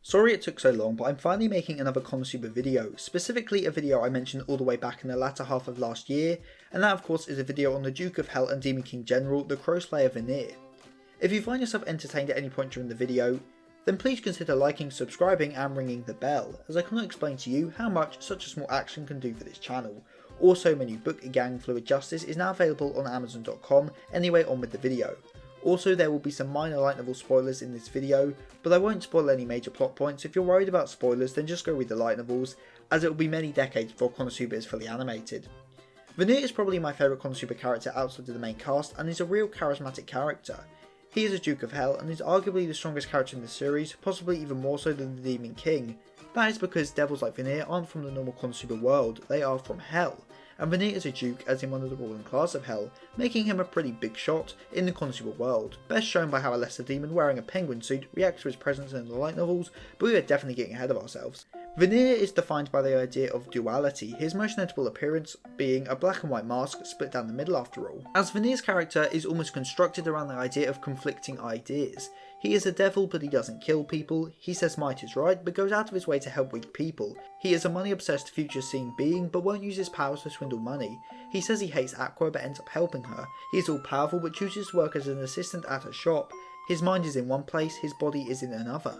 Sorry it took so long, but I'm finally making another Konosuba video, specifically a video I mentioned all the way back in the latter half of last year, and that of course is a video on the Duke of Hell and Demon King General, the Crow Slayer Vanir. If you find yourself entertained at any point during the video, then please consider liking, subscribing and ringing the bell, as I cannot explain to you how much such a small action can do for this channel. Also, my new book, Gang Fluid Justice, is now available on Amazon.com. Anyway, on with the video. Also, there will be some minor light novel spoilers in this video, but I won't spoil any major plot points. If you're worried about spoilers, then just go read the light novels, as it will be many decades before Konosuba is fully animated. Vanir is probably my favourite Konosuba character outside of the main cast, and is a real charismatic character. He is a Duke of Hell, and is arguably the strongest character in the series, possibly even more so than the Demon King. That is because devils like Vanir aren't from the normal Konosuba world, they are from Hell. And Vanir is a duke, as in one of the ruling class of Hell, making him a pretty big shot in the Konosuba world, best shown by how a lesser demon wearing a penguin suit reacts to his presence in the light novels, but we are definitely getting ahead of ourselves. Vanir is defined by the idea of duality, his most notable appearance being a black and white mask split down the middle after all. As Vanir's character is almost constructed around the idea of conflicting ideas. He is a devil but he doesn't kill people, he says might is right but goes out of his way to help weak people. He is a money obsessed future seeing being but won't use his powers to swindle money. He says he hates Aqua but ends up helping her. He is all powerful but chooses to work as an assistant at a shop. His mind is in one place, his body is in another.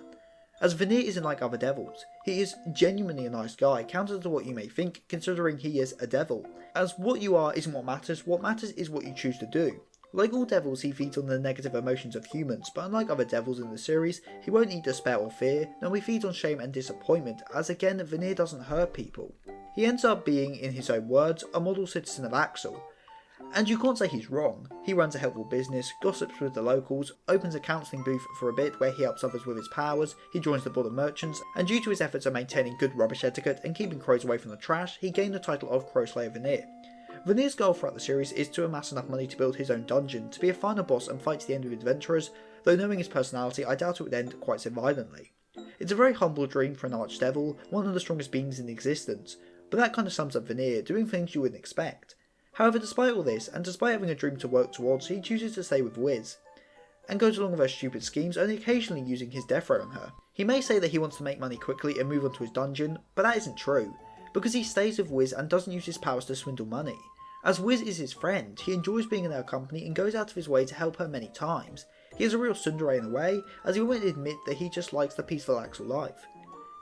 As Vanir isn't like other devils, he is genuinely a nice guy, counter to what you may think, considering he is a devil. As what you are isn't what matters is what you choose to do. Like all devils, he feeds on the negative emotions of humans, but unlike other devils in the series, he won't eat despair or fear, no, he feeds on shame and disappointment, as again, Vanir doesn't hurt people. He ends up being, in his own words, a model citizen of Axel. And you can't say he's wrong. He runs a helpful business, gossips with the locals, opens a counselling booth for a bit where he helps others with his powers, he joins the board of merchants, and due to his efforts at maintaining good rubbish etiquette and keeping crows away from the trash, he gained the title of Crow Slayer Vanir. Vanir's goal throughout the series is to amass enough money to build his own dungeon, to be a final boss and fight to the end with adventurers, though knowing his personality I doubt it would end quite so violently. It's a very humble dream for an archdevil, one of the strongest beings in existence, but that kind of sums up Vanir, doing things you wouldn't expect. However, despite all this, and despite having a dream to work towards, he chooses to stay with Wiz, and goes along with her stupid schemes, only occasionally using his death ray on her. He may say that he wants to make money quickly and move on to his dungeon, but that isn't true, because he stays with Wiz and doesn't use his powers to swindle money. As Wiz is his friend, he enjoys being in her company and goes out of his way to help her many times. He is a real tsundere in a way, as he won't admit that he just likes the peaceful Axel life.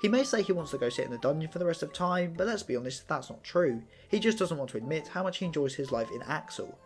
He may say he wants to go sit in the dungeon for the rest of time, but let's be honest, that's not true. He just doesn't want to admit how much he enjoys his life in Axel.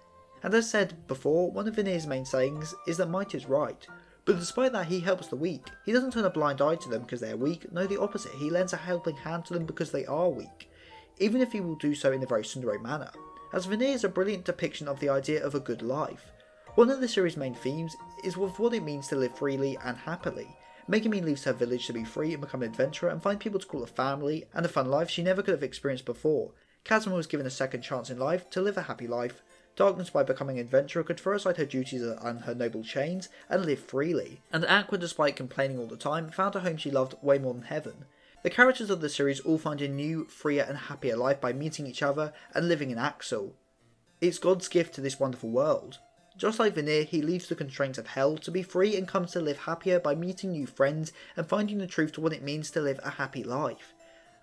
And as said before, one of Vanir's main sayings is that might is right. But despite that, he helps the weak. He doesn't turn a blind eye to them because they are weak, no, the opposite, he lends a helping hand to them because they are weak. Even if he will do so in a very tsundere manner. As Vanir is a brilliant depiction of the idea of a good life. One of the series' main themes is with what it means to live freely and happily. Megumin leaves her village to be free and become an adventurer and find people to call a family and a fun life she never could have experienced before. Kazuma was given a second chance in life to live a happy life. Darkness, by becoming an adventurer, could throw aside her duties and her noble chains and live freely. And Aqua, despite complaining all the time, found a home she loved way more than heaven. The characters of the series all find a new, freer and happier life by meeting each other and living in Axel. It's God's gift to this wonderful world. Just like Vanir, he leaves the constraints of Hell to be free and comes to live happier by meeting new friends and finding the truth to what it means to live a happy life.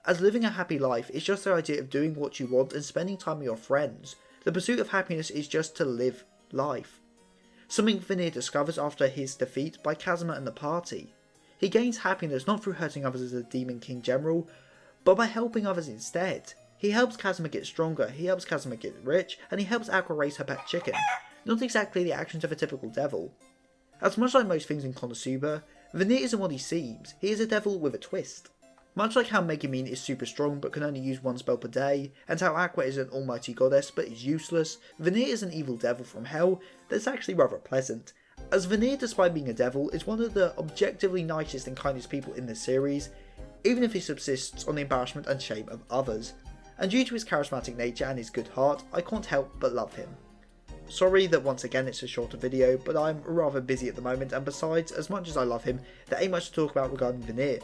As living a happy life is just the idea of doing what you want and spending time with your friends. The pursuit of happiness is just to live life. Something Vanir discovers after his defeat by Kazuma and the party. He gains happiness not through hurting others as a Demon King General, but by helping others instead. He helps Kazuma get stronger, he helps Kazuma get rich, and he helps Aqua raise her pet chicken. Not exactly the actions of a typical devil. As much like most things in Konosuba, Vanir isn't what he seems, he is a devil with a twist. Much like how Megumin is super strong but can only use one spell per day, and how Aqua is an almighty goddess but is useless, Vanir is an evil devil from Hell that's actually rather pleasant. As Vanir, despite being a devil, is one of the objectively nicest and kindest people in the series, even if he subsists on the embarrassment and shame of others. And due to his charismatic nature and his good heart, I can't help but love him. Sorry that once again it's a shorter video, but I'm rather busy at the moment, and besides, as much as I love him, there ain't much to talk about regarding Vanir.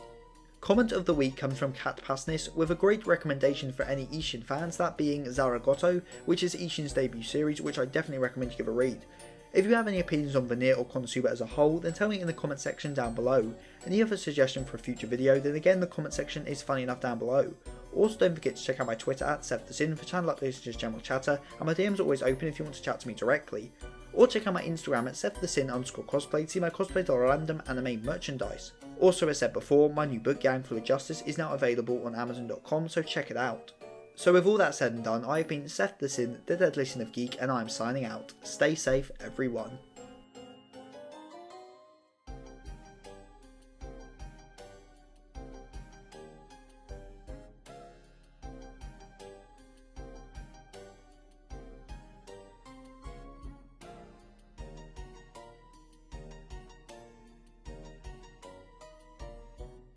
Comment of the week comes from Cat Passness with a great recommendation for any Ishin fans, that being Zaragoto, which is Ishin's debut series, which I definitely recommend you give a read. If you have any opinions on Vanir or Konosuba as a whole, then tell me in the comment section down below. And if you have a suggestion for a future video, then again the comment section is funny enough down below. Also don't forget to check out my Twitter at SethTheSin for channel updates and just general chatter, and my DMs are always open if you want to chat to me directly. Or check out my Instagram at SethTheSin_cosplay to see my cosplay random anime merchandise. Also, as said before, my new book Gang Fluid Justice is now available on Amazon.com, so check it out. So with all that said and done, I have been Seth the Sin, the Deadly Sin of Geek, and I am signing out. Stay safe, everyone.